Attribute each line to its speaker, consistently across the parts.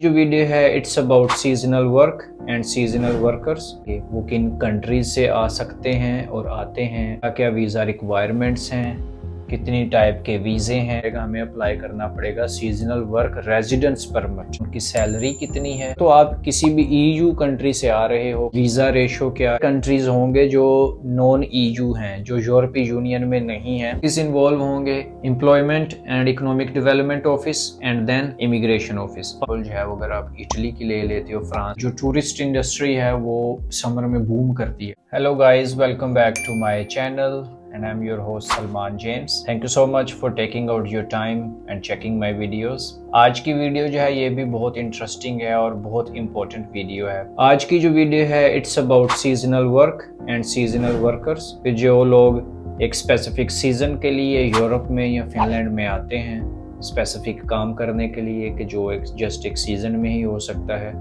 Speaker 1: जो वीडियो है it's about seasonal work and seasonal workers. वो किन कंट्रीज से आ सकते हैं और आते हैं, क्या क्या वीज़ा रिक्वायरमेंट्स हैं, कितनी टाइप के वीज़े हैं, हमें अप्लाई करना पड़ेगा सीजनल वर्क रेजिडेंस परमिट, उनकी सैलरी कितनी है। तो आप किसी भी ईयू कंट्री से आ रहे हो, वीज़ा रेशो क्या कंट्रीज होंगे जो नॉन ईयू हैं, जो यूरोपीय यूनियन में नहीं है, किस इन्वॉल्व होंगे, employment and economic development office and then immigration office. जो है वो अगर आप इटली की ले लेते हो, फ्रांस, जो टूरिस्ट इंडस्ट्री है वो समर में बूम करती है। Hello guys, welcome back to my channel and I'm your host Salman James. Thank you so much for taking out your time and checking my videos. आज की video जो है ये भी बहुत इंटरेस्टिंग है और बहुत इंपॉर्टेंट वीडियो है। आज की जो वीडियो है it's about seasonal work and seasonal workers. जो लोग एक स्पेसिफिक सीजन के लिए यूरोप में या फिनलैंड में आते हैं स्पेसिफिक काम करने के लिए, कि जो जस्ट एक सीजन में ही हो सकता है,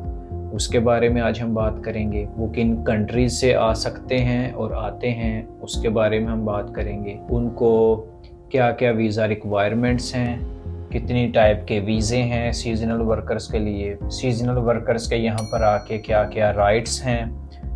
Speaker 1: उसके बारे में आज हम बात करेंगे। वो किन कंट्रीज से आ सकते हैं और आते हैं उसके बारे में हम बात करेंगे। उनको क्या क्या वीज़ा रिक्वायरमेंट्स हैं, कितनी टाइप के वीज़े हैं सीजनल वर्कर्स के लिए, सीजनल वर्कर्स के यहाँ पर आके क्या क्या राइट्स हैं,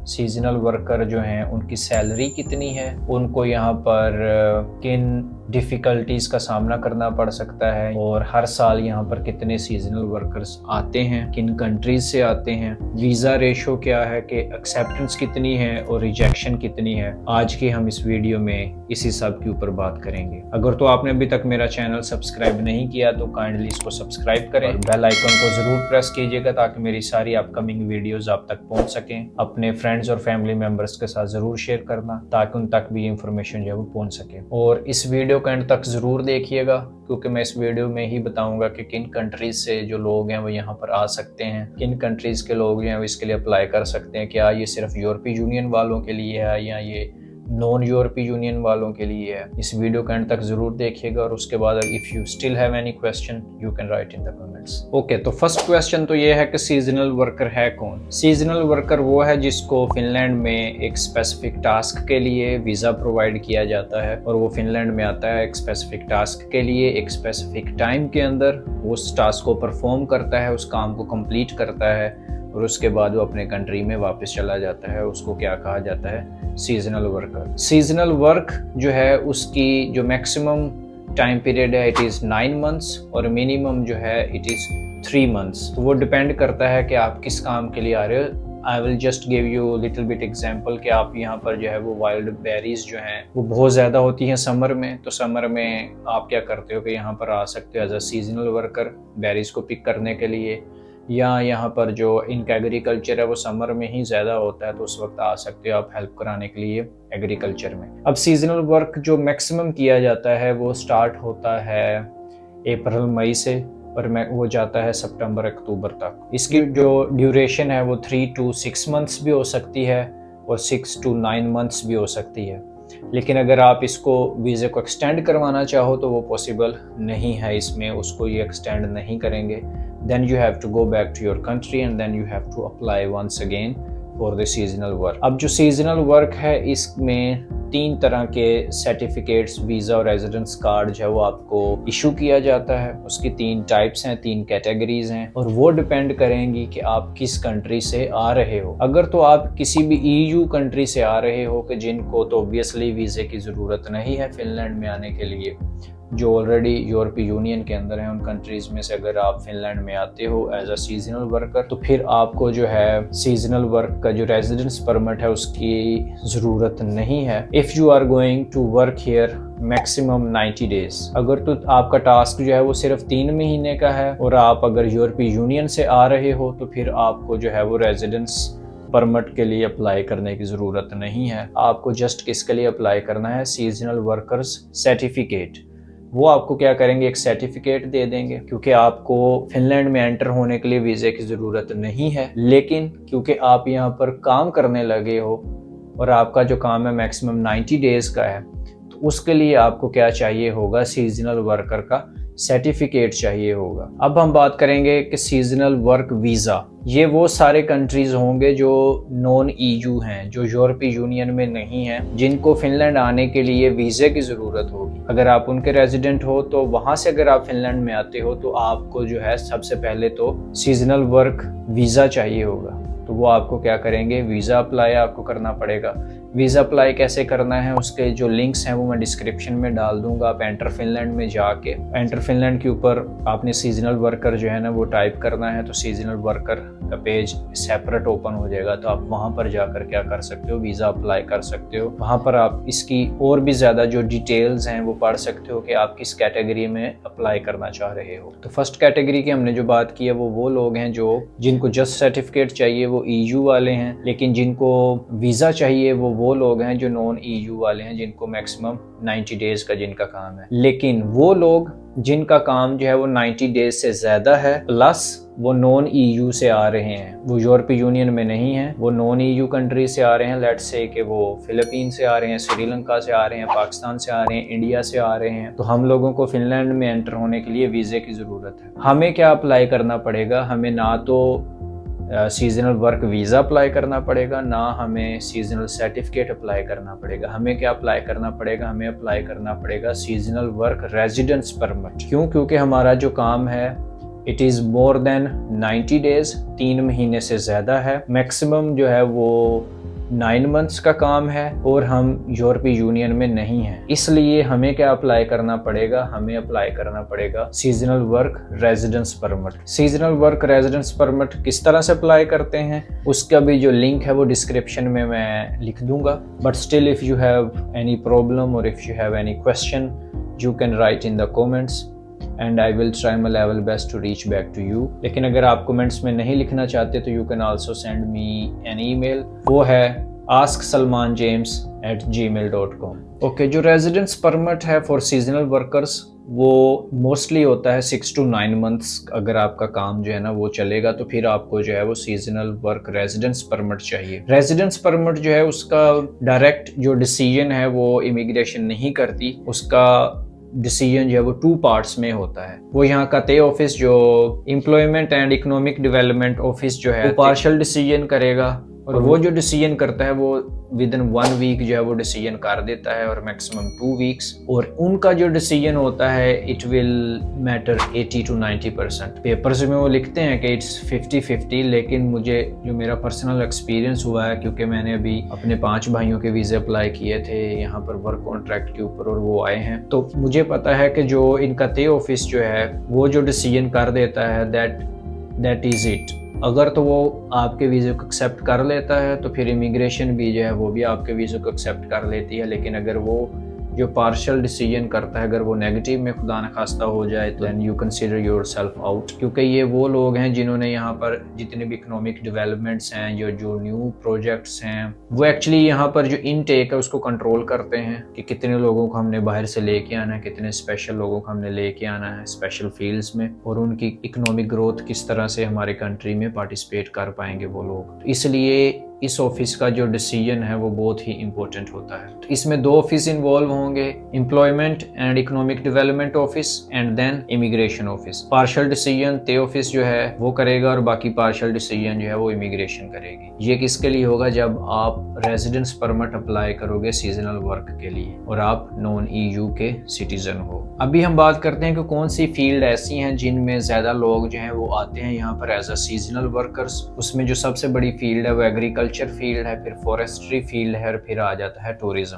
Speaker 1: सीजनल वर्कर जो हैं उनकी सैलरी कितनी है, उनको यहाँ पर किन डिफ़िकल्टीज़ का सामना करना पड़ सकता है, और हर साल यहाँ पर कितने सीजनल वर्कर्स आते हैं, किन कंट्रीज से आते हैं, वीज़ा रेशो क्या है, कि एक्सेप्टेंस कितनी है और रिजेक्शन कितनी है। आज की हम इस वीडियो में इसी सब के ऊपर बात करेंगे। अगर तो आपने अभी तक मेरा चैनल सब्सक्राइब नहीं किया तो काइंडली इसको सब्सक्राइब करें और बेल आइकन को ज़रूर प्रेस कीजिएगा ताकि मेरी सारी अपकमिंग वीडियोज़ आप तक पहुँच सकें। अपने फ्रेंड्स और फैमिली मेम्बर्स के साथ ज़रूर शेयर करना ताकि उन तक भी इंफॉर्मेशन जो है वो पहुँच सके। और इस वीडियो को एंड तक ज़रूर देखिएगा क्योंकि मैं इस वीडियो में ही बताऊंगा कि किन कंट्रीज से जो लोग हैं वो यहाँ पर आ सकते हैं, किन कंट्रीज के लोग हैं वो इसके लिए अप्लाई कर सकते हैं। क्या ये सिर्फ यूरोपीय यूनियन वालों के लिए है या ये नॉन यूरोपीय यूनियन वालों के लिए है। इस वीडियो का एंड तक जरूर देखिएगा और उसके बाद if you still have any question you can write in the comments. Okay, तो फर्स्ट क्वेश्चन तो ये है कि सीजनल वर्कर है कौन। सीजनल वर्कर वो है जिसको फिनलैंड में एक स्पेसिफिक टास्क के लिए वीज़ा प्रोवाइड किया जाता है और वो फिनलैंड में आता है एक स्पेसिफिक टास्क के लिए, एक स्पेसिफिक टाइम के अंदर उस टास्क को परफॉर्म करता है, उस काम को कंप्लीट करता है और उसके बाद वो अपने कंट्री में वापस चला जाता है। उसको क्या कहा जाता है? Seasonal worker. सीजनल वर्क जो है उसकी जो मैक्सिमम टाइम पीरियड है इट इज़ 9 मंथ्स और मिनिमम जो है इट इज़ 3 मंथ्स। तो वो डिपेंड करता है कि आप किस काम के लिए आ रहे हो। I will just give you little bit example कि आप यहाँ पर जो है वो वाइल्ड बेरीज जो हैं वो बहुत ज़्यादा होती हैं समर में। तो समर में आप क्या करते हो कि यहाँ पर आ सकते हो as a seasonal worker berries को पिक करने के लिए, या यहाँ पर जो इनका एग्रीकल्चर है वो समर में ही ज़्यादा होता है तो उस वक्त आ सकते हो आप हेल्प कराने के लिए एग्रीकल्चर में। अब सीजनल वर्क जो मैक्सिमम किया जाता है वो स्टार्ट होता है अप्रैल मई से और वो जाता है सितंबर अक्टूबर तक। इसकी जो ड्यूरेशन है वो 3 to 6 मंथ्स भी हो सकती है और 6 to 9 मंथ्स भी हो सकती है। लेकिन अगर आप इसको वीज़े को एक्सटेंड करवाना चाहो तो वो पॉसिबल नहीं है, इसमें उसको ये एक्सटेंड नहीं करेंगे। Then you have to go back to your country and then you have to apply once again for the seasonal work. अब जो सीजनल वर्क है इसमें 3 तरह के सर्टिफिकेट्स, वीज़ा और रेजिडेंस कार्ड जो है वो आपको इशू किया जाता है। उसकी 3 टाइप्स हैं, 3 कैटेगरीज हैं और वो डिपेंड करेंगी कि आप किस कंट्री से आ रहे हो। अगर तो आप किसी भी ईयू कंट्री से आ रहे हो कि जिनको तो ऑब्वियसली वीज़े की ज़रूरत नहीं है फिनलैंड में आने के लिए, जो ऑलरेडी यूरोपीय यूनियन के अंदर है, उन कंट्रीज़ में से अगर आप फिनलैंड में आते हो एज अ सीजनल वर्कर तो फिर आपको जो है सीजनल वर्क का जो रेजिडेंस परमिट है उसकी ज़रूरत नहीं है। If you are going to work here maximum 90 days, अगर तो आपका टास्क जो है वो सिर्फ 3 महीने का है और आप अगर यूरोपीय यूनियन से आ रहे हो तो फिर आपको जो है वो रेजिडेंस परमिट के लिए अप्लाई करने की ज़रूरत नहीं है। आपको जस्ट किसके लिए अप्लाई करना है? Seasonal workers certificate. वो आपको क्या करेंगे? एक सर्टिफिकेट दे देंगे क्योंकि आपको फिनलैंड में एंटर होने के लिए वीज़े की ज़रूरत नहीं है, लेकिन क्योंकि आप यहाँ पर काम करने लगे हो और आपका जो काम है मैक्सिमम 90 डेज़ का है तो उसके लिए आपको क्या चाहिए होगा? सीजनल वर्कर का सर्टिफिकेट चाहिए होगा। अब हम बात करेंगे कि सीजनल वर्क वीज़ा, ये वो सारे कंट्रीज़ होंगे जो नॉन EU हैं, जो यूरोपीय यूनियन में नहीं हैं, जिनको फिनलैंड आने के लिए वीज़े की ज़रूरत होगी। अगर आप उनके रेजिडेंट हो तो वहाँ से अगर आप फिनलैंड में आते हो तो आपको जो है सबसे पहले तो सीजनल वर्क वीज़ा चाहिए होगा। तो वो आपको क्या करेंगे, वीज़ा अप्लाई आपको करना पड़ेगा। वीज़ा अप्लाई कैसे करना है उसके जो लिंक्स हैं वो मैं डिस्क्रिप्शन में डाल दूंगा। आप एंटर फिनलैंड में जाके एंटर फिनलैंड के ऊपर आपने सीजनल वर्कर जो है ना वो टाइप करना है, तो सीजनल वर्कर का पेज सेपरेट ओपन हो जाएगा। तो आप वहाँ पर जाकर क्या कर सकते हो, वीज़ा अप्लाई कर सकते हो। वहाँ पर आप इसकी और भी ज़्यादा जो डिटेल्स हैं वो पढ़ सकते हो कि आप किस कैटेगरी में अप्लाई करना चाह रहे हो। तो फर्स्ट कैटेगरी की हमने जो बात की है वो लोग हैं जो जिनको जस्ट सर्टिफिकेट चाहिए, वो EU वाले हैं। लेकिन जिनको वीज़ा चाहिए वो लोग हैं जो नॉन EU वाले हैं, जिनको मैक्सिमम 90 डेज का जिनका काम है। लेकिन वो लोग जिनका काम जो है वो 90 डेज से ज़्यादा है प्लस वो नॉन EU से आ रहे हैं, वो यूरोपीय यूनियन में नहीं है, वो नॉन EU कंट्री से आ रहे हैं, लेट्स से कि वो फिलीपीन से आ रहे हैं, श्रीलंका से आ रहे हैं, पाकिस्तान से आ रहे हैं, इंडिया से आ रहे हैं, तो हम लोगों को फिनलैंड में एंटर होने के लिए वीज़े की ज़रूरत है। हमें क्या अप्लाई करना पड़ेगा, हमें ना तो सीजनल वर्क वीज़ा अप्लाई करना पड़ेगा, ना हमें सीजनल सर्टिफिकेट अप्लाई करना पड़ेगा। हमें क्या अप्लाई करना पड़ेगा, हमें अप्लाई करना पड़ेगा सीजनल वर्क रेजिडेंस परमिट। क्यों? क्योंकि हमारा जो काम है it is more than 90 days, 3 महीने से ज़्यादा है। मैक्सिमम जो है वो 9 मंथ्स का काम है और हम यूरोपीय यूनियन में नहीं हैं। इसलिए हमें क्या अप्लाई करना पड़ेगा, हमें अप्लाई करना पड़ेगा seasonal work residence permit. Seasonal work residence permit किस तरह से अप्लाई करते हैं उसका भी जो लिंक है वो डिस्क्रिप्शन में मैं लिख दूंगा। But still if you have any problem और if you have any question you can write in the comments and I will try my level best to reach back to you। लेकिन अगर आप comments में नहीं लिखना चाहते तो you can also send me an email, वो है asksalmanjames@gmail.com। ओके, जो रेजिडेंस परमिट है फॉर सीजनल वर्कर्स वो मोस्टली होता है 6 to 9 मंथ्स। अगर आपका काम जो है ना वो चलेगा तो फिर आपको जो है वो सीजनल वर्क रेजिडेंस परमिट चाहिए। रेजिडेंस परमिट जो है उसका डायरेक्ट जो डिसीजन है वो इमिग्रेशन नहीं करती, उसका डिसीजन जो है वो 2 पार्ट्स में होता है। वो यहाँ का ते ऑफिस जो employment and economic development office जो है वो पार्शियल डिसीजन करेगा, और वो जो डिसीजन करता है वो विद इन 1 वीक जो है वो डिसीजन कर देता है, और मैक्सिमम 2 वीक्स। और उनका जो डिसीजन होता है it will matter 80 to 90%। Papers में वो लिखते हैं कि इट्स 50-50, लेकिन मुझे जो मेरा पर्सनल एक्सपीरियंस हुआ है, क्योंकि मैंने अभी अपने 5 भाइयों के वीज़े अप्लाई किए थे यहाँ पर वर्क कॉन्ट्रैक्ट के ऊपर और वो आए हैं, तो मुझे पता है कि जो इनका ते ऑफिस जो है वो जो डिसीजन कर देता है दैट इज़ इट। अगर तो वो आपके वीज़े को एक्सेप्ट कर लेता है तो फिर इमिग्रेशन भी जो है वो भी आपके वीज़े को एक्सेप्ट कर लेती है। लेकिन अगर वो जो पार्शियल डिसीजन करता है अगर वो नेगेटिव में खुदा न खास्ता हो जाए तो then you consider yourself out. क्योंकि ये वो लोग हैं जिन्होंने यहाँ पर जितने भी इकोनॉमिक डेवलपमेंट्स हैं, जो न्यू प्रोजेक्ट्स हैं, वो एक्चुअली यहाँ पर जो इनटेक है उसको कंट्रोल करते हैं कि कितने लोगों को हमने बाहर से लेके आना है, कितने स्पेशल लोगों को हमने लेके आना है स्पेशल फील्ड्स में, और उनकी इकोनॉमिक ग्रोथ किस तरह से हमारे कंट्री में पार्टिसिपेट कर पाएंगे वो लोग। तो इसलिए इस ऑफिस का जो डिसीजन है वो बहुत ही इंपॉर्टेंट होता है। तो इसमें 2 ऑफिस इन्वॉल्व होंगे, employment and economic development office and then immigration office. Partial decision ते ऑफिस जो है वो करेगा और बाकी पार्शियल डिसीजन जो है वो इमिग्रेशन करेगी। ये किसके लिए होगा? जब आप रेजिडेंस परमिट अप्लाई करोगे सीजनल वर्क के लिए और आप नॉन EU के सिटीजन हो। अभी हम बात करते हैं कि कौन सी फील्ड ऐसी हैं जिनमें ज़्यादा लोग जो हैं वो आते हैं यहाँ पर एज अ सीजनल वर्कर्स। उसमें जो सबसे बड़ी फील्ड है वो एग्रीकल्चर फील्ड है, फिर फॉरेस्ट्री फील्ड है, और फिर आ जाता है टूरिज्म।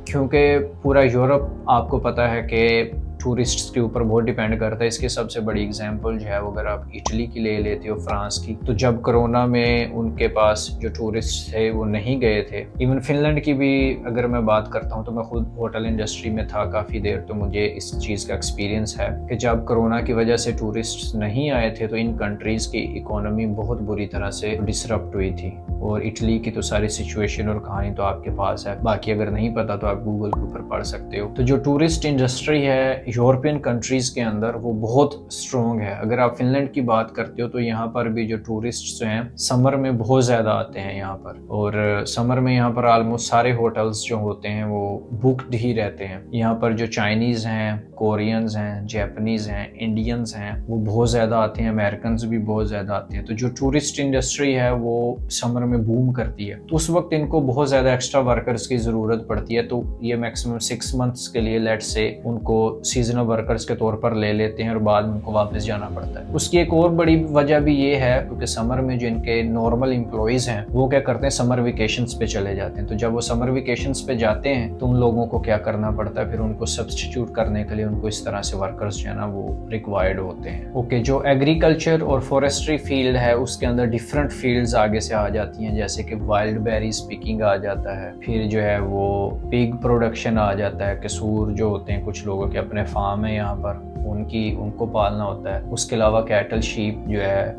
Speaker 1: क्योंकि पूरा यूरोप आपको पता है कि टूरिस्ट्स के ऊपर बहुत डिपेंड करता है। इसकी सबसे बड़ी एग्जांपल जो है वो अगर आप इटली की ले लेते हो, फ्रांस की, तो जब कोरोना में उनके पास जो टूरिस्ट थे वो नहीं गए थे। इवन फिनलैंड की भी अगर मैं बात करता हूँ तो मैं खुद होटल इंडस्ट्री में था काफ़ी देर, तो मुझे इस चीज़ का एक्सपीरियंस है कि जब कोरोना की वजह से टूरिस्ट नहीं आए थे तो इन कंट्रीज़ की इकोनॉमी बहुत बुरी तरह से डिसरप्ट हुई थी। और इटली की तो सारी सिचुएशन और कहानी तो आपके पास है, बाकी अगर नहीं पता तो आप गूगल के ऊपर पढ़ सकते हो। तो जो टूरिस्ट इंडस्ट्री है यूरोपियन कंट्रीज़ के अंदर वो बहुत स्ट्रॉन्ग है। अगर आप फिनलैंड की बात करते हो तो यहाँ पर भी जो टूरिस्ट हैं समर में बहुत ज़्यादा आते हैं यहाँ पर, और समर में यहाँ पर ऑलमोस्ट सारे होटल्स जो होते हैं वो बुकड ही रहते हैं। यहाँ पर जो चाइनीज़ हैं, कोरियंस हैं, जापानीज़ हैं, इंडियंस हैं, वो बहुत ज़्यादा आते हैं, अमेरिकन्स भी बहुत ज़्यादा आते हैं। तो जो टूरिस्ट इंडस्ट्री है वो समर में बूम करती है, तो उस वक्त इनको बहुत ज़्यादा एक्स्ट्रा वर्कर्स की ज़रूरत पड़ती है। तो ये मैक्सिमम 6 मंथ्स के लिए लेट से उनको सीजनल वर्कर्स के तौर पर ले लेते हैं और बाद में उनको वापस जाना पड़ता है। उसकी एक और बड़ी वजह भी ये है क्योंकि समर में जो इनके नॉर्मल एम्प्लॉइज़ हैं वो क्या करते हैं, समर वेकेशंस पे चले जाते हैं। तो जब वो समर वेकेशंस पे जाते हैं तो उन लोगों को क्या करना पड़ता है, फिर उनको सब्स्टिट्यूट करने के लिए उनको इस तरह से वर्कर्स जो है ना वो रिक्वायर्ड होते हैं। ओके, जो एग्रीकल्चर और फॉरेस्ट्री फील्ड है उसके अंदर डिफरेंट फील्ड्स आगे से आ जाती हैं, जैसे कि वाइल्ड बेरीज पिकिंग आ जाता है, फिर जो है वो पिग प्रोडक्शन आ जाता है, कसूर जो होते हैं कुछ लोगों के अपने फार्म है यहाँ पर, उनको पालना होता है। उसके अलावा कैटल शीप जो है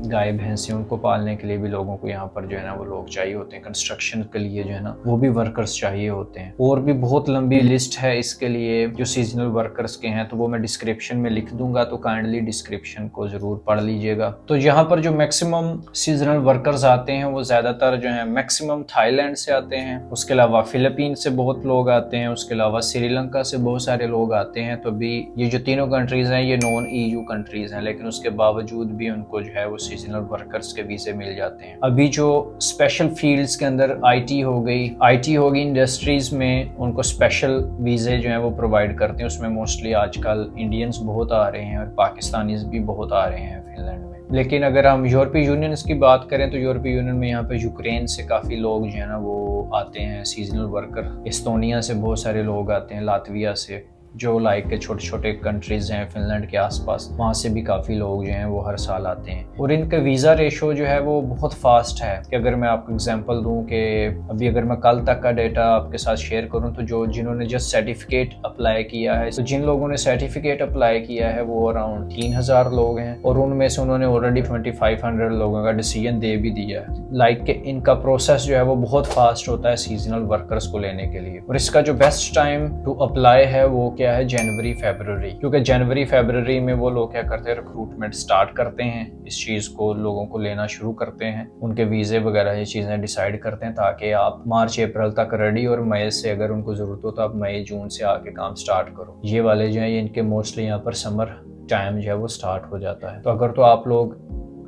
Speaker 1: गाय भैंसें, उनको पालने के लिए भी लोगों को यहाँ पर जो है ना वो लोग चाहिए होते हैं। कंस्ट्रक्शन के लिए जो है ना वो भी वर्कर्स चाहिए होते हैं। और भी बहुत लंबी लिस्ट है इसके लिए जो सीजनल वर्कर्स के हैं, तो वो मैं डिस्क्रिप्शन में लिख दूंगा, तो काइंडली डिस्क्रिप्शन को जरूर पढ़ लीजिएगा। तो यहाँ पर जो मैक्सिमम सीजनल वर्कर्स आते हैं वो ज्यादातर जो है मैक्सिमम थाईलैंड से आते हैं, उसके अलावा फिलीपीन से बहुत लोग आते हैं, उसके अलावा श्रीलंका से बहुत सारे लोग आते हैं। तो अभी ये जो तीनों कंट्रीज हैं ये नॉन EU कंट्रीज हैं, लेकिन उसके बावजूद भी उनको जो है वो सीजनल वर्कर्स के वीजे मिल जाते हैं। अभी जो स्पेशल फील्ड्स के अंदर IT होगी इंडस्ट्रीज में, उनको स्पेशल वीजे जो है वो प्रोवाइड करते हैं। उसमें मोस्टली आजकल इंडियंस बहुत आ रहे हैं और पाकिस्तानीज भी बहुत आ रहे हैं फिनलैंड में। लेकिन अगर हम यूरोपीय यूनियन की बात करें तो यूरोपीय यूनियन में यहाँ पे यूक्रेन से काफ़ी लोग जो है ना वो आते हैं सीजनल वर्कर, एस्टोनिया से बहुत सारे लोग आते हैं, लातविया से, जो लाइक के छोटे छोटे कंट्रीज हैं फिनलैंड के आसपास, वहाँ से भी काफ़ी लोग जो हैं वो हर साल आते हैं। और इनका वीज़ा रेशो जो है वो बहुत फास्ट है कि अगर मैं आपको एग्जांपल दूं कि अभी अगर मैं कल तक का डेटा आपके साथ शेयर करूं तो जिन्होंने जस्ट सर्टिफिकेट अप्लाई किया है, तो जिन लोगों ने सर्टिफिकेट अप्लाई किया है वो अराउंड 3000 लोग हैं, और उनमें से उन्होंने ऑलरेडी 2500 लोगों का डिसीजन दे भी दिया है। लाइक के इनका प्रोसेस जो है वो बहुत फास्ट होता है सीजनल वर्कर्स को लेने के लिए। और इसका जो बेस्ट टाइम टू अप्लाई है वो क्या है, जनवरी फरवरी, क्योंकि जनवरी फरवरी में वो लोग क्या करते हैं, रिक्रूटमेंट स्टार्ट करते हैं, इस चीज़ को लोगों को लेना शुरू करते हैं, उनके वीज़े वगैरह ये चीज़ें डिसाइड करते हैं ताकि आप मार्च अप्रैल तक रेडी, और मई से अगर उनको ज़रूरत हो तो आप मई जून से आके काम स्टार्ट करो। ये वाले जो है ये इनके मोस्टली यहाँ पर समर टाइम जो है वो स्टार्ट हो जाता है। तो अगर तो आप लोग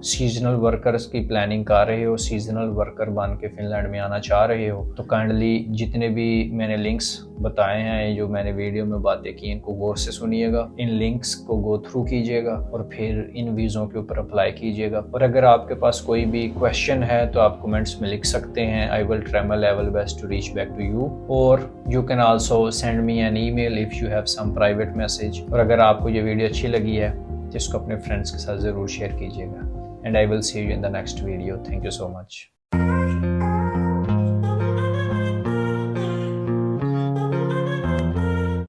Speaker 1: सीजनल वर्कर्स की प्लानिंग कर रहे हो, सीजनल वर्कर बन के फिनलैंड में आना चाह रहे हो, तो काइंडली जितने भी मैंने लिंक्स बताए हैं, जो मैंने वीडियो में बातें की, इनको गौर से सुनिएगा, इन लिंक्स को गो थ्रू कीजिएगा और फिर इन वीज़ों के ऊपर अप्लाई कीजिएगा। और अगर आपके पास कोई भी क्वेश्चन है तो आप कमेंट्स में लिख सकते हैं। I will try my level best to reach back to you, और you can also send me an email if you have some private message. और अगर आपको ये वीडियो अच्छी लगी है तो इसको अपने फ्रेंड्स के साथ ज़रूर शेयर कीजिएगा। And I will see you in the next video. Thank you so much.